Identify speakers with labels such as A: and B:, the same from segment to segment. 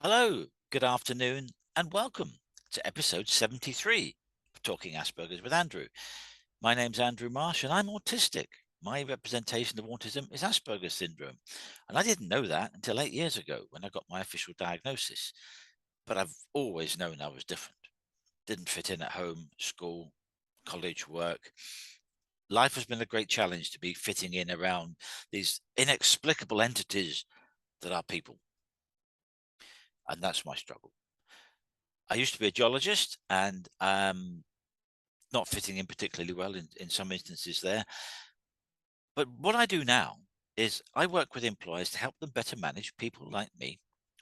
A: Hello, good afternoon, and welcome to episode 73 of Talking Asperger's with Andrew. My name's Andrew Marsh, and I'm autistic. My representation of autism is Asperger's syndrome. And I didn't know that until 8 years ago when I got my official diagnosis. But I've always known I was different. Didn't fit in at home, school, college, work. Life has been a great challenge to be fitting in around these inexplicable entities that are people. And that's my struggle. I used to be a geologist and not fitting in particularly well in some instances there. But what I do now is I work with employers to help them better manage people like me,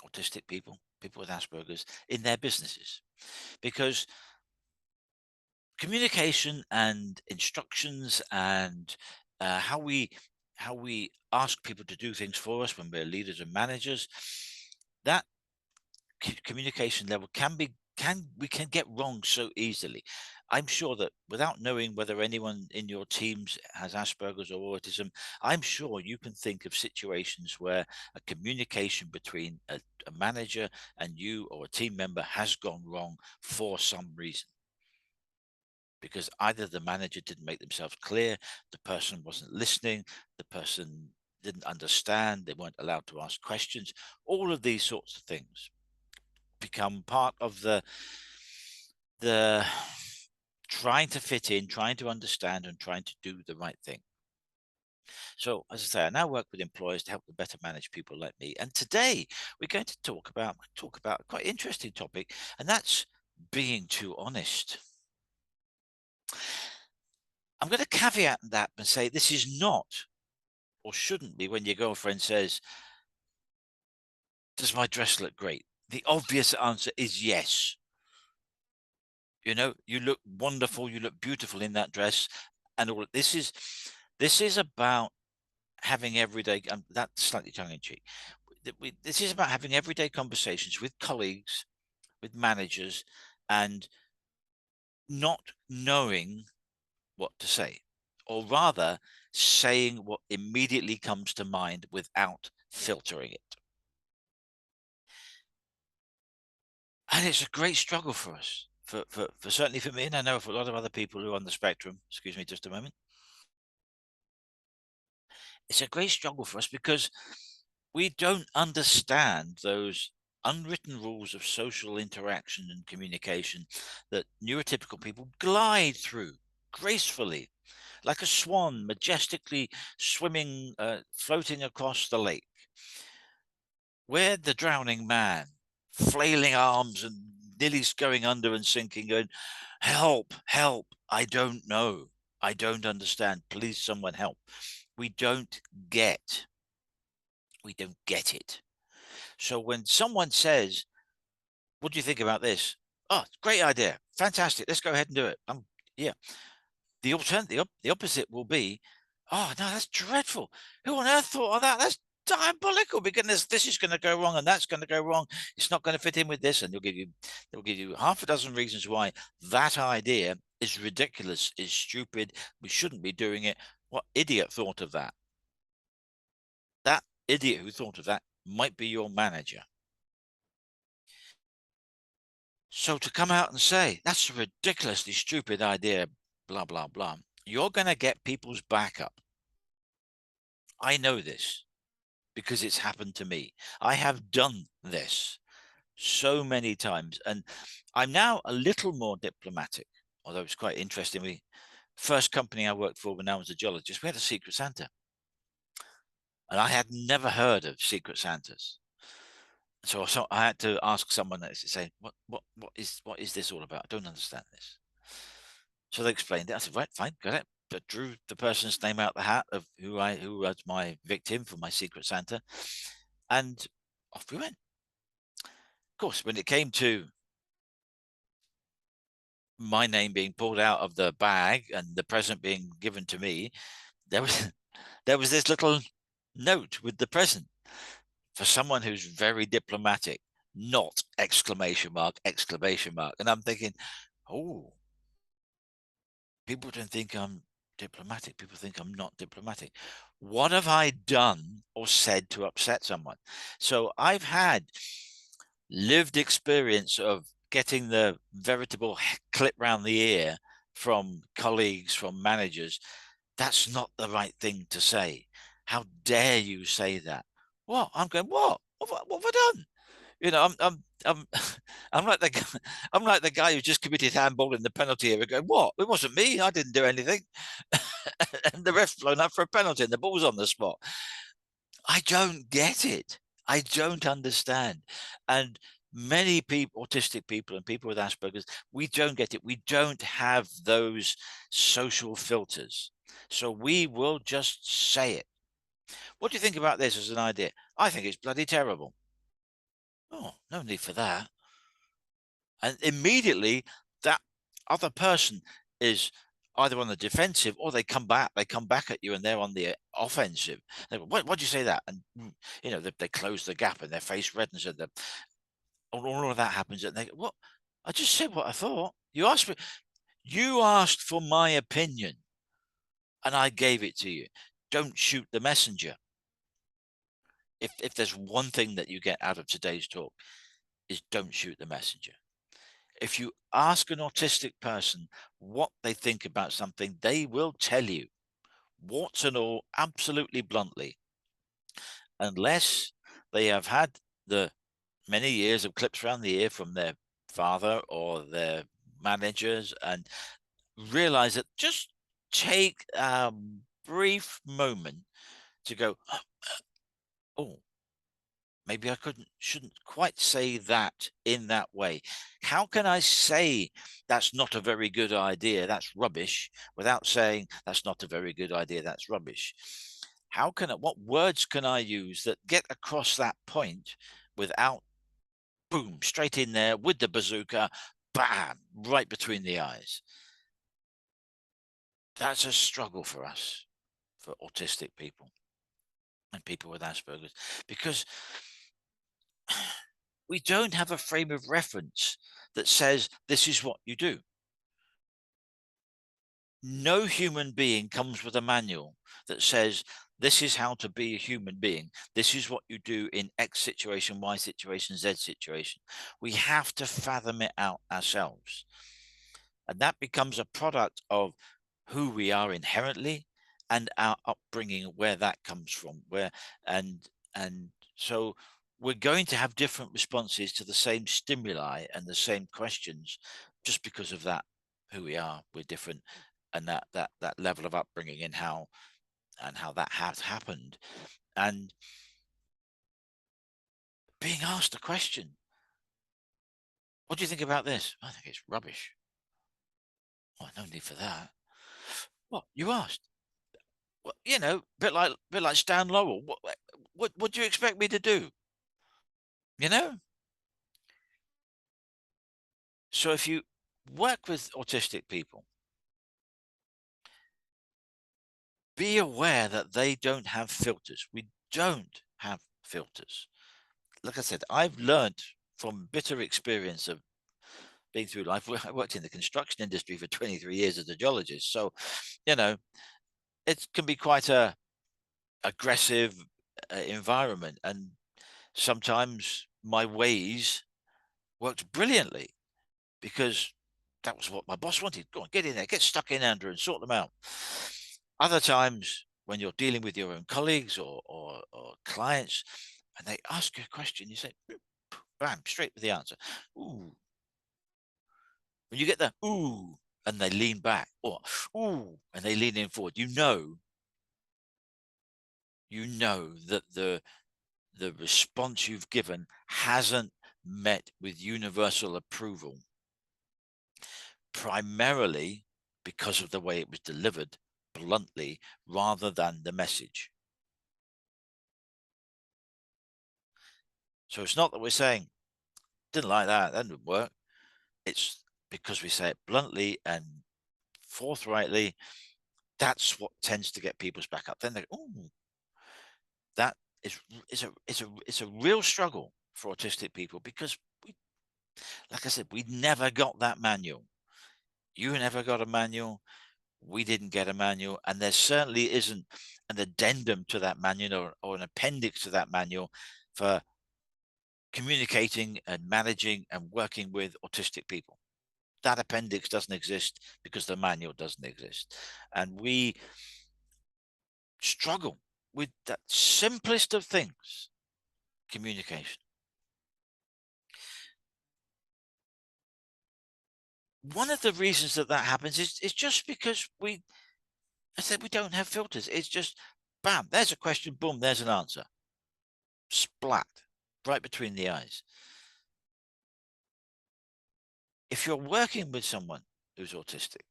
A: autistic people, people with Asperger's in their businesses. Because communication and instructions and how we ask people to do things for us when we're leaders and managers, that communication level we can get wrong so easily. I'm sure that without knowing whether anyone in your teams has Asperger's or autism, I'm sure you can think of situations where a communication between a manager and you or a team member has gone wrong for some reason, because either the manager didn't make themselves clear, the person wasn't listening, the person didn't understand, they weren't allowed to ask questions. All of these sorts of things become part of the trying to fit in, trying to understand, and trying to do the right thing. So, as I say, I now work with employers to help them better manage people like me. And today we're going to talk about a quite interesting topic, and that's being too honest. I'm going to caveat that and say this is not or shouldn't be when your girlfriend says, "Does my dress look great?" The obvious answer is yes. You know, you look wonderful, you look beautiful in that dress, and all this is about having everyday, that's slightly tongue in cheek. This is about having everyday conversations with colleagues, with managers, and not knowing what to say, or rather saying what immediately comes to mind without filtering it. And it's a great struggle for us, for certainly for me, and I know for a lot of other people who are on the spectrum. Excuse me just a moment. It's a great struggle for us because we don't understand those unwritten rules of social interaction and communication that neurotypical people glide through gracefully, like a swan majestically swimming, floating across the lake. We're the drowning man, flailing arms and nearly going under and sinking, going, "Help, help, I don't know. I don't understand. Please, someone help." We don't get. We don't get it. So when someone says, "What do you think about this?" "Oh, great idea. Fantastic. Let's go ahead and do it." Yeah. The opposite will be, "Oh, no, that's dreadful. Who on earth thought of that? That's diabolical because this is going to go wrong and that's going to go wrong. It's not going to fit in with this." And they'll give you half a dozen reasons why that idea is ridiculous, is stupid. We shouldn't be doing it. What idiot thought of that? That idiot who thought of that might be your manager. So to come out and say, "That's a ridiculously stupid idea, blah, blah, blah," you're going to get people's backup. I know this because it's happened to me. I have done this so many times, and I'm now a little more diplomatic, although it's quite interesting. First company I worked for when I was a geologist, we had a Secret Santa, and I had never heard of Secret Santas. So I had to ask someone that to say, what is this all about? I don't understand this." So they explained it. I said, "Right, fine, got it." But drew the person's name out the hat of who was my victim for my Secret Santa, and off we went. Of course, when it came to my name being pulled out of the bag and the present being given to me, there was there was this little note with the present for someone who's very diplomatic, not exclamation mark, exclamation mark. And I'm thinking, oh, people don't think I'm diplomatic. People think I'm not diplomatic. What have I done or said to upset someone? So I've had lived experience of getting the veritable clip round the ear from colleagues, from managers, that's not the right thing to say. How dare you say that? What? I'm going, what have I done? You know, I'm I'm like the I'm like the guy who just committed handball in the penalty area going, what? It wasn't me. I didn't do anything. And the ref's blown up for a penalty and the ball's on the spot. I don't get it. I don't understand. And many people, autistic people and people with Asperger's, we don't get it. We don't have those social filters. So we will just say it. What do you think about this as an idea? I think it's bloody terrible. Oh, no need for that. And immediately that other person is either on the defensive or they come back at you and they're on the offensive. They go, why'd you say that? And you know, they close the gap and their face reddens and all of that happens and they go, what? I just said what I thought. You asked for my opinion and I gave it to you. Don't shoot the messenger. If there's one thing that you get out of today's talk, is don't shoot the messenger. If you ask an autistic person what they think about something, they will tell you, warts and all, absolutely bluntly, unless they have had the many years of clips around the ear from their father or their managers and realize that just take a brief moment to go, oh, maybe I shouldn't quite say that in that way. How can I say that's not a very good idea, that's rubbish, without saying that's not a very good idea, that's rubbish? What words can I use that get across that point without, boom, straight in there with the bazooka, bam, right between the eyes? That's a struggle for us, for autistic people and people with Asperger's, because we don't have a frame of reference that says this is what you do. No human being comes with a manual that says this is how to be a human being. This is what you do in X situation, Y situation, Z situation. We have to fathom it out ourselves. And that becomes a product of who we are inherently and our upbringing, where that comes from, and so we're going to have different responses to the same stimuli and the same questions just because of that, who we are, we're different, and that level of upbringing and how that has happened. And being asked a question, what do you think about this? I think it's rubbish. Oh, no need for that. What you asked? Well, you know, bit like Stan Laurel. What do you expect me to do? You know. So if you work with autistic people, be aware that they don't have filters. We don't have filters. Like I said, I've learned from bitter experience of being through life. I worked in the construction industry for 23 years as a geologist, so you know it can be quite a aggressive environment, and sometimes my ways worked brilliantly because that was what my boss wanted. Go on, get in there, get stuck in under and sort them out. Other times when you're dealing with your own colleagues or clients and they ask you a question, you say, bam, straight with the answer. Ooh. When you get the ooh, and they lean back, or ooh, and they lean in forward, you know that the response you've given hasn't met with universal approval, primarily because of the way it was delivered, bluntly, rather than the message. So it's not that we're saying, didn't like that didn't work. It's because we say it bluntly and forthrightly, that's what tends to get people's back up. Then they go, oh, that it's a real struggle for autistic people because we, like I said, we never got that manual. You never got a manual. We didn't get a manual, and there certainly isn't an addendum to that manual or an appendix to that manual for communicating and managing and working with autistic people. That appendix doesn't exist because the manual doesn't exist. And we struggle with that simplest of things, communication. One of the reasons that happens is just because I said, we don't have filters. It's just, bam, there's a question, boom, there's an answer. Splat, right between the eyes. If you're working with someone who's autistic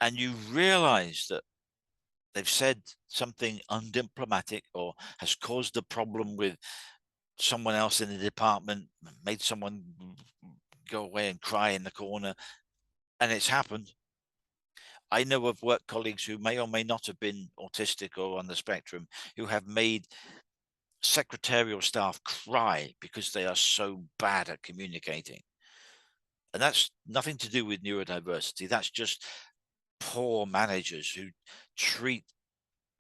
A: and you realize that they've said something undiplomatic or has caused a problem with someone else in the department, made someone go away and cry in the corner, and it's happened. I know of work colleagues who may or may not have been autistic or on the spectrum who have made secretarial staff cry because they are so bad at communicating. And that's nothing to do with neurodiversity. That's just poor managers who treat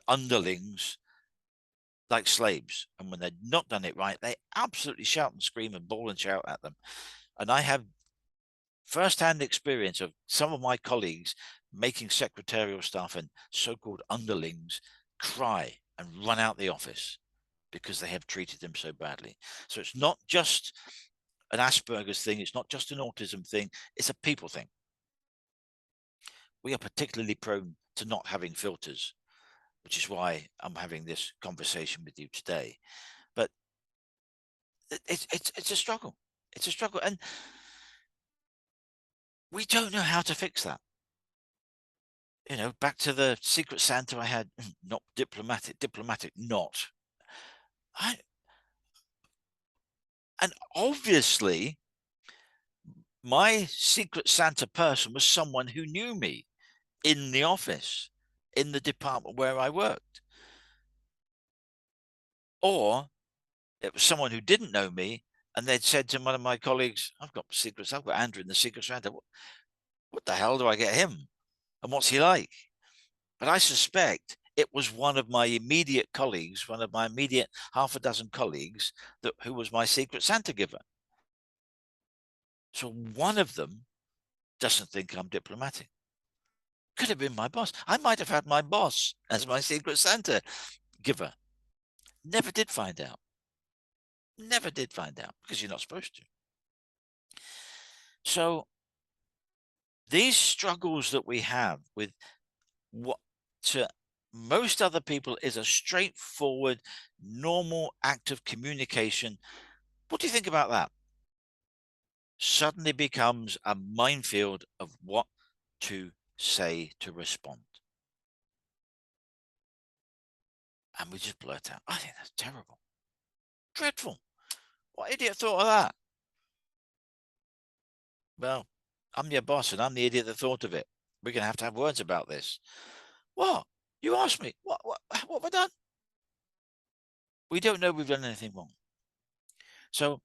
A: underlings like slaves. And when they've not done it right, they absolutely shout and scream and bawl and shout at them. And I have first-hand experience of some of my colleagues making secretarial staff and so-called underlings cry and run out the office because they have treated them so badly. So it's not just an Asperger's thing. It's not just an autism thing. It's a people thing. We are particularly prone to not having filters, which is why I'm having this conversation with you today. But it's a struggle. It's a struggle. And we don't know how to fix that. You know, back to the Secret Santa I had, not diplomatic, not. And obviously, my Secret Santa person was someone who knew me in the office, in the department where I worked. Or it was someone who didn't know me and they'd said to one of my colleagues, I've got secrets, I've got Andrew in the Secret Santa. What the hell do I get him? And what's he like? But I suspect it was one of my immediate colleagues, one of my immediate half a dozen colleagues, who was my Secret Santa giver. So one of them doesn't think I'm diplomatic. Could have been my boss. I might have had my boss as my Secret Santa giver. Never did find out. Never did find out because you're not supposed to. So these struggles that we have with what to most other people is a straightforward, normal act of communication. What do you think about that? Suddenly becomes a minefield of what to say to respond. And we just blurt out, I think that's terrible. Dreadful. What idiot thought of that? Well, I'm your boss and I'm the idiot that thought of it. We're going to have words about this. What? You asked me. What have I done? We don't know we've done anything wrong. So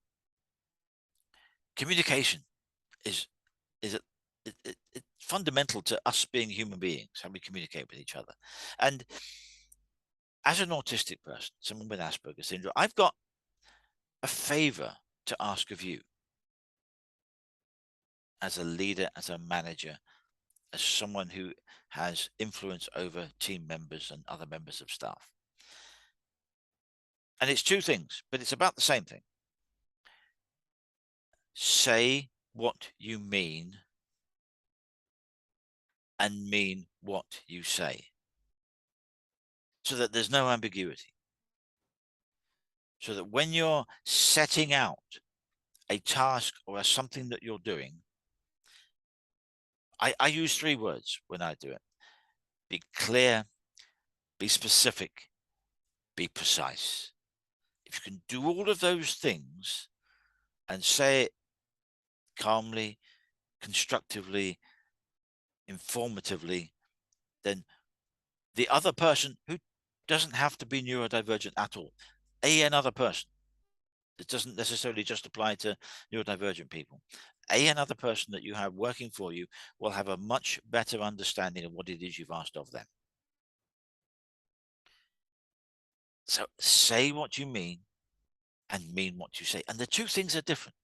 A: communication is fundamental to us being human beings, how we communicate with each other. And as an autistic person, someone with Asperger's syndrome, I've got a favor to ask of you as a leader, as a manager, as someone who has influence over team members and other members of staff. And it's two things, but it's about the same thing. Say what you mean and mean what you say, so that there's no ambiguity. So that when you're setting out a task or something that you're doing, I use 3 words when I do it. Be clear, be specific, be precise. If you can do all of those things and say it calmly, constructively, informatively, then the other person, who doesn't have to be neurodivergent at all, another person, it doesn't necessarily just apply to neurodivergent people, another person that you have working for you will have a much better understanding of what it is you've asked of them. So say what you mean and mean what you say. And the two things are different.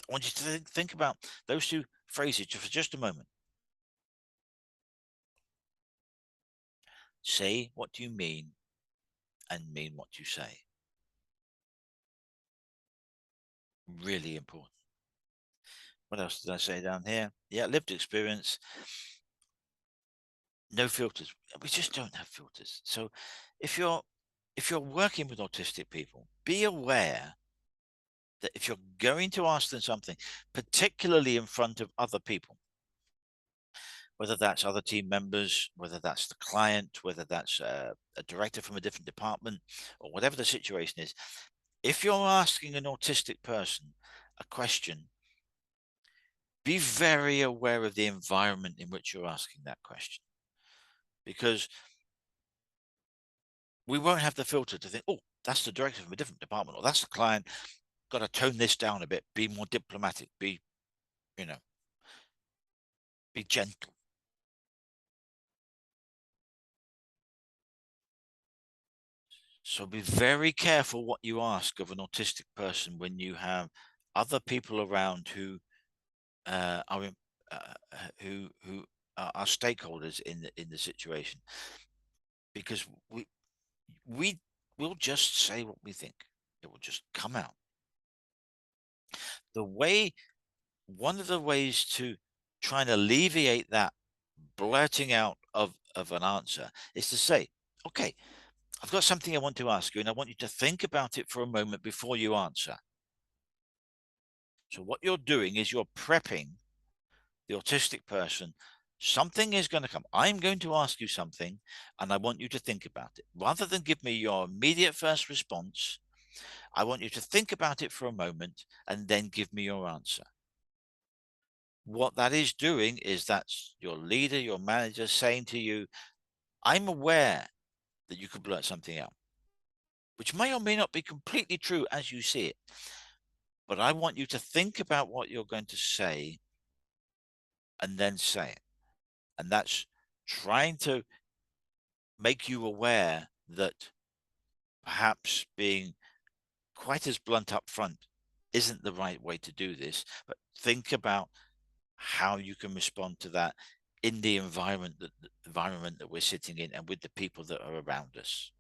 A: I want you to think about those two phrases for just a moment. Say what you mean and mean what you say. Really important. What else did I say down here? Yeah, lived experience. No filters. We just don't have filters. So if you're working with autistic people, be aware that if you're going to ask them something, particularly in front of other people, whether that's other team members, whether that's the client, whether that's a director from a different department, or whatever the situation is, if you're asking an autistic person a question, be very aware of the environment in which you're asking that question, because we won't have the filter to think, oh, that's the director from a different department, or that's the client. Got to tone this down a bit, be more diplomatic, be, you know, be gentle. So be very careful what you ask of an autistic person when you have other people around who are who are stakeholders in the situation, because we will just say what we think. It will just come out. The way One of the ways to try and alleviate that blurting out of an answer is to say, okay, I've got something I want to ask you, and I want you to think about it for a moment before you answer. So what you're doing is you're prepping the autistic person. Something is going to come. I'm going to ask you something, and I want you to think about it. Rather than give me your immediate first response, I want you to think about it for a moment and then give me your answer. What that is doing is that's your leader, your manager saying to you, I'm aware that you could blurt something out, which may or may not be completely true as you see it. But I want you to think about what you're going to say and then say it. And that's trying to make you aware that perhaps being quite as blunt up front isn't the right way to do this, but think about how you can respond to that in the environment that we're sitting in and with the people that are around us.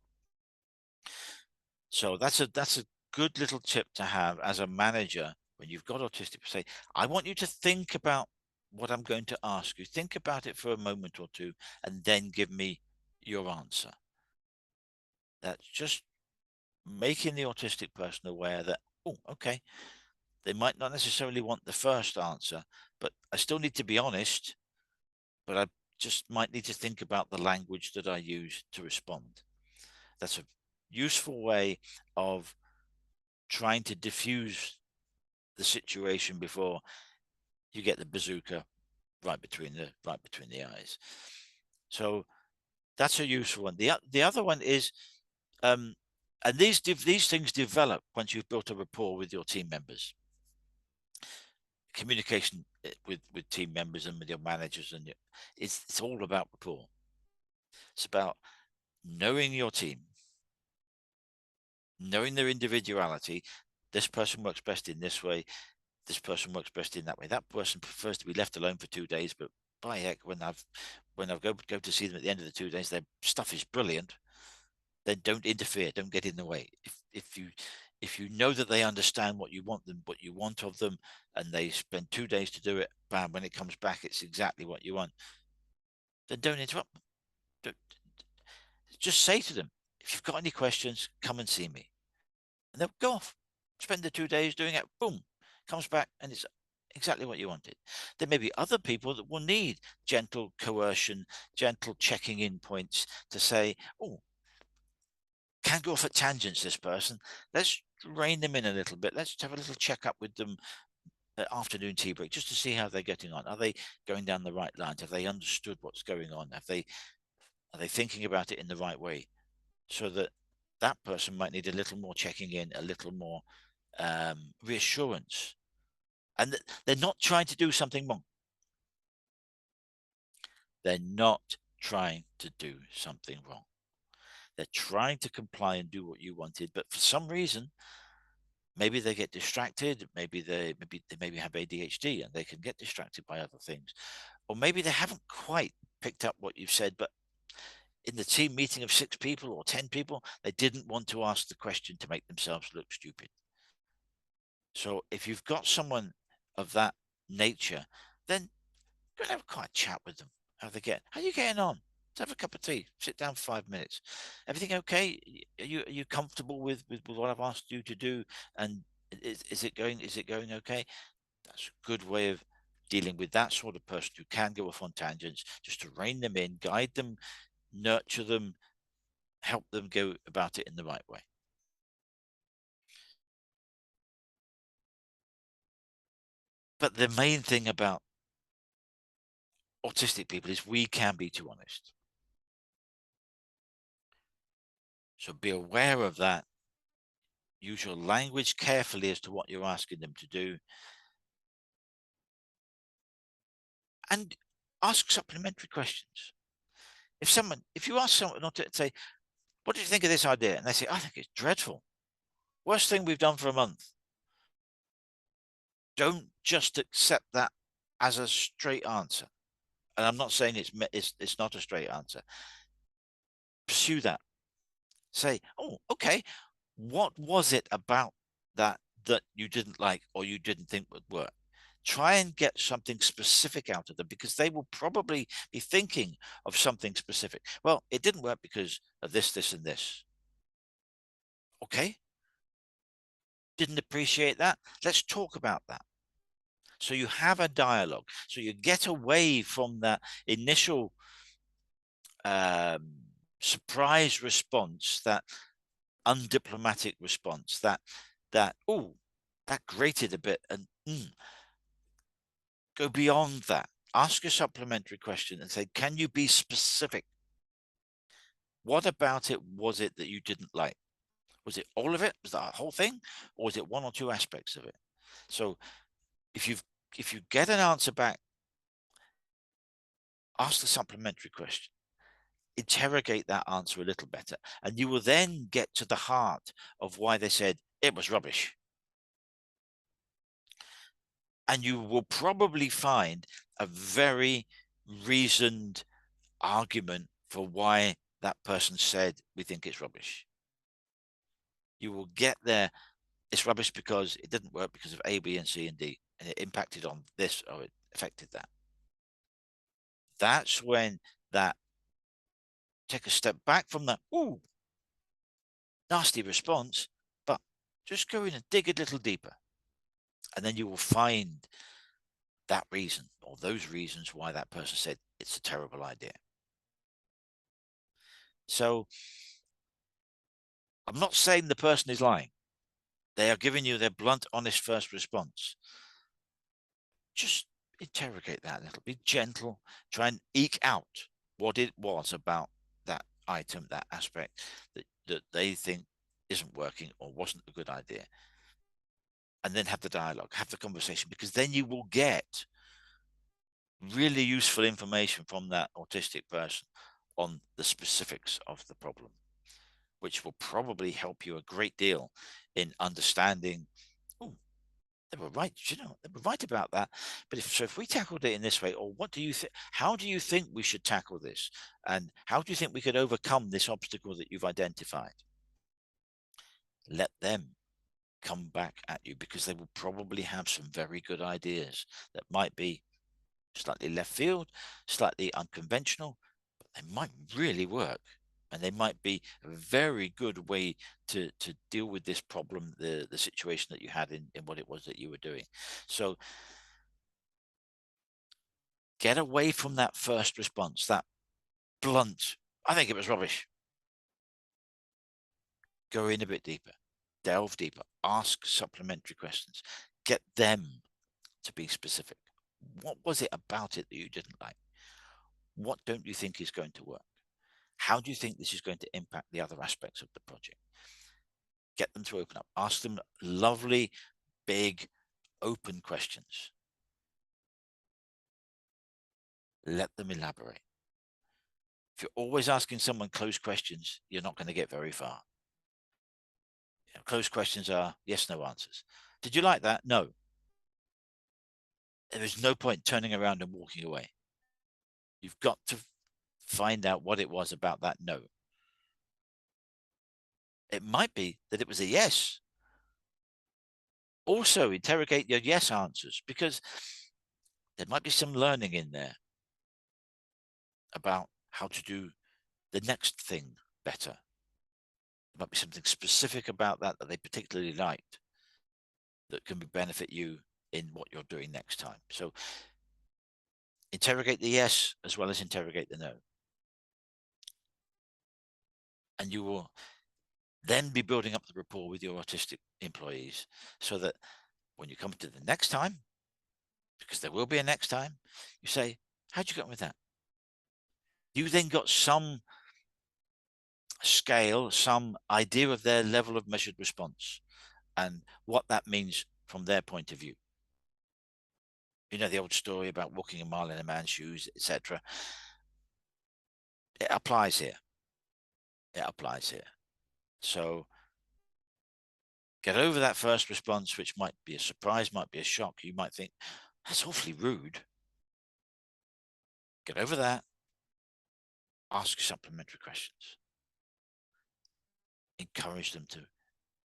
A: So that's a good little tip to have as a manager when you've got autistic. Say, I want you to think about what I'm going to ask you. Think about it for a moment or two, and then give me your answer. That's just making the autistic person aware that, oh, okay, they might not necessarily want the first answer, but I still need to be honest, but I just might need to think about the language that I use to respond. That's a useful way of trying to diffuse the situation before you get the bazooka right between the eyes. So that's a useful one. The other one is, and these things develop once you've built a rapport with your team members. Communication with team members and with your managers, and it's all about rapport. It's about knowing your team, knowing their individuality. This person works best in this way. This person works best in that way. That person prefers to be left alone for 2 days, but by heck, when I've go to see them at the end of the 2 days, their stuff is brilliant. Then don't interfere. Don't get in the way. If you know that they understand what you want of them, and they spend 2 days to do it, bam, when it comes back, it's exactly what you want. Then don't interrupt them. Don't, just say to them, if you've got any questions, come and see me. And they'll go off, spend the 2 days doing it, boom, comes back, and it's exactly what you wanted. There may be other people that will need gentle coercion, gentle checking in points to say, oh, can go off at tangents, this person. Let's rein them in a little bit. Let's have a little check up with them at afternoon tea break just to see how they're getting on. Are they going down the right lines? Have they understood what's going on? Are they thinking about it in the right way? So that person might need a little more checking in, a little more reassurance, and they're not trying to do something wrong. They're not trying to do something wrong. They're trying to comply and do what you wanted, but for some reason, maybe they get distracted. Maybe they have ADHD and they can get distracted by other things, or maybe they haven't quite picked up what you've said, but in the team meeting of 6 people or 10 people, they didn't want to ask the question to make themselves look stupid. So if you've got someone of that nature, then go and have a quiet chat with them. How are you getting on? Let's have a cup of tea. Sit down for 5 minutes. Everything okay? Are you comfortable with what I've asked you to do? And is it going okay? That's a good way of dealing with that sort of person who can go off on tangents, just to rein them in, guide them, nurture them, help them go about it in the right way. But the main thing about autistic people is we can be too honest. So be aware of that. Use your language carefully as to what you're asking them to do, and ask supplementary questions. If you ask someone not to say, what do you think of this idea? And they say, I think it's dreadful. Worst thing we've done for a month. Don't just accept that as a straight answer. And I'm not saying it's not a straight answer. Pursue that. Say, oh, okay, what was it about that you didn't like or you didn't think would work? Try and get something specific out of them, because they will probably be thinking of something specific. Well, it didn't work because of this, this, and this. Okay, didn't appreciate that. Let's talk about that. So you have a dialogue. So you get away from that initial um, surprise response, that undiplomatic response, that oh, that grated a bit, and go beyond that. Ask a supplementary question and say, can you be specific? What about it was it that you didn't like? Was it all of it? Was that a whole thing? Or was it one or two aspects of it? So if you get an answer back, ask the supplementary question. Interrogate that answer a little better, and you will then get to the heart of why they said it was rubbish. And you will probably find a very reasoned argument for why that person said we think it's rubbish. You will get there. It's rubbish because it didn't work because of A, B, and C, and D, and it impacted on this, or it affected that. That's when that take a step back from that, ooh, nasty response, but just go in and dig a little deeper. And then you will find that reason or those reasons why that person said it's a terrible idea. So I'm not saying the person is lying. They are giving you their blunt, honest first response. Just interrogate that a little. Be gentle. Try and eke out what it was about that item, that aspect that they think isn't working or wasn't a good idea. And then have the dialogue, have the conversation, because then you will get really useful information from that autistic person on the specifics of the problem, which will probably help you a great deal in understanding, oh, they were right, they were right about that. But if we tackled it in this way, or what do you think? How do you think we should tackle this? And how do you think we could overcome this obstacle that you've identified? Let them come back at you, because they will probably have some very good ideas that might be slightly left field, slightly unconventional, but they might really work. And they might be a very good way to deal with this problem, the situation that you had in what it was that you were doing. So get away from that first response, that blunt, I think it was rubbish. Go in a bit deeper, delve deeper, ask supplementary questions, get them to be specific. What was it about it that you didn't like? What don't you think is going to work? How do you think this is going to impact the other aspects of the project? Get them to open up. Ask them lovely, big, open questions. Let them elaborate. If you're always asking someone closed questions, you're not going to get very far. Closed questions are yes, no answers. Did you like that? No. There is no point turning around and walking away. You've got to find out what it was about that no. It might be that it was a yes. Also, interrogate your yes answers, because there might be some learning in there about how to do the next thing better. There might be something specific about that they particularly liked that can benefit you in what you're doing next time. So interrogate the yes as well as interrogate the no. And you will then be building up the rapport with your autistic employees, so that when you come to the next time, because there will be a next time, you say, how'd you get on with that? You then got some scale, some idea of their level of measured response and what that means from their point of view. You know, the old story about walking a mile in a man's shoes, etc. It applies here. It applies here. So get over that first response, which might be a surprise, might be a shock. You might think, that's awfully rude. Get over that. Ask supplementary questions. Encourage them to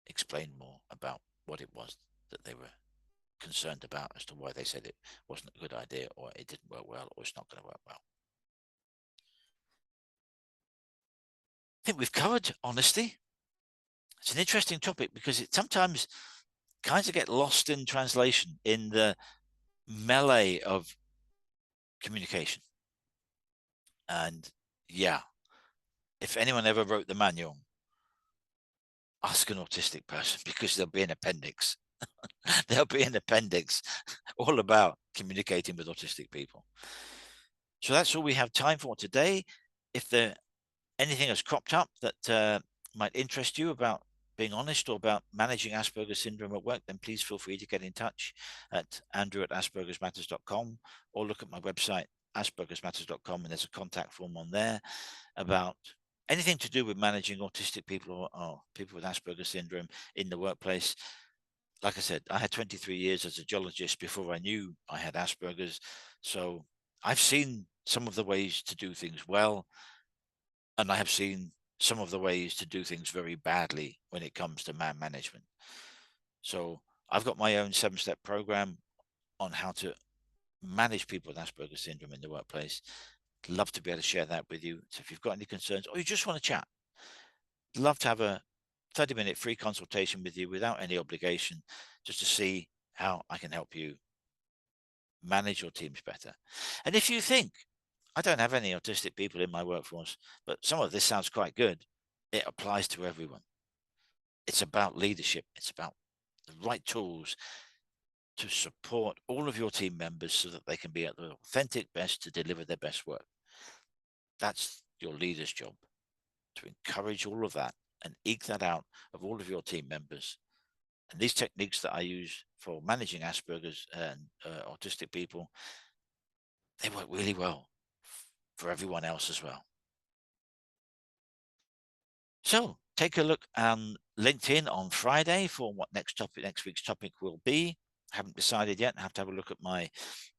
A: explain more about what it was that they were concerned about, as to why they said it wasn't a good idea, or it didn't work well, or it's not going to work well. I think we've covered honesty. It's an interesting topic because it sometimes kind of get lost in translation in the melee of communication. And yeah, if anyone ever wrote the manual, ask an autistic person, because there'll be an appendix. There'll be an appendix all about communicating with autistic people. So that's all we have time for today. If there anything has cropped up that might interest you about being honest or about managing Asperger's syndrome at work, then please feel free to get in touch at andrew@aspergersmatters.com, or look at my website, aspergersmatters.com, and there's a contact form on there about anything to do with managing autistic people or people with Asperger's syndrome in the workplace. Like I said, I had 23 years as a geologist before I knew I had Asperger's. So I've seen some of the ways to do things well, and I have seen some of the ways to do things very badly when it comes to man management. So I've got my own 7-step program on how to manage people with Asperger's syndrome in the workplace. Love to be able to share that with you. So if you've got any concerns, or you just want to chat, love to have a 30-minute free consultation with you without any obligation, just to see how I can help you manage your teams better. And if you think, I don't have any autistic people in my workforce, but some of this sounds quite good, it applies to everyone. It's about leadership. It's about the right tools to support all of your team members so that they can be at their authentic best to deliver their best work. That's your leader's job, to encourage all of that and eke that out of all of your team members. And these techniques that I use for managing Asperger's and autistic people, they work really well for everyone else as well. So take a look on LinkedIn on Friday for what next week's topic will be. I haven't decided yet. I have to have a look at my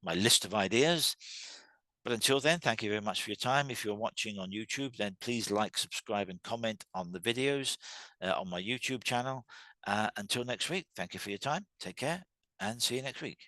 A: list of ideas. But until then, thank you very much for your time. If you're watching on YouTube, then please like, subscribe, and comment on the videos on my YouTube channel. Until next week, thank you for your time. Take care and see you next week.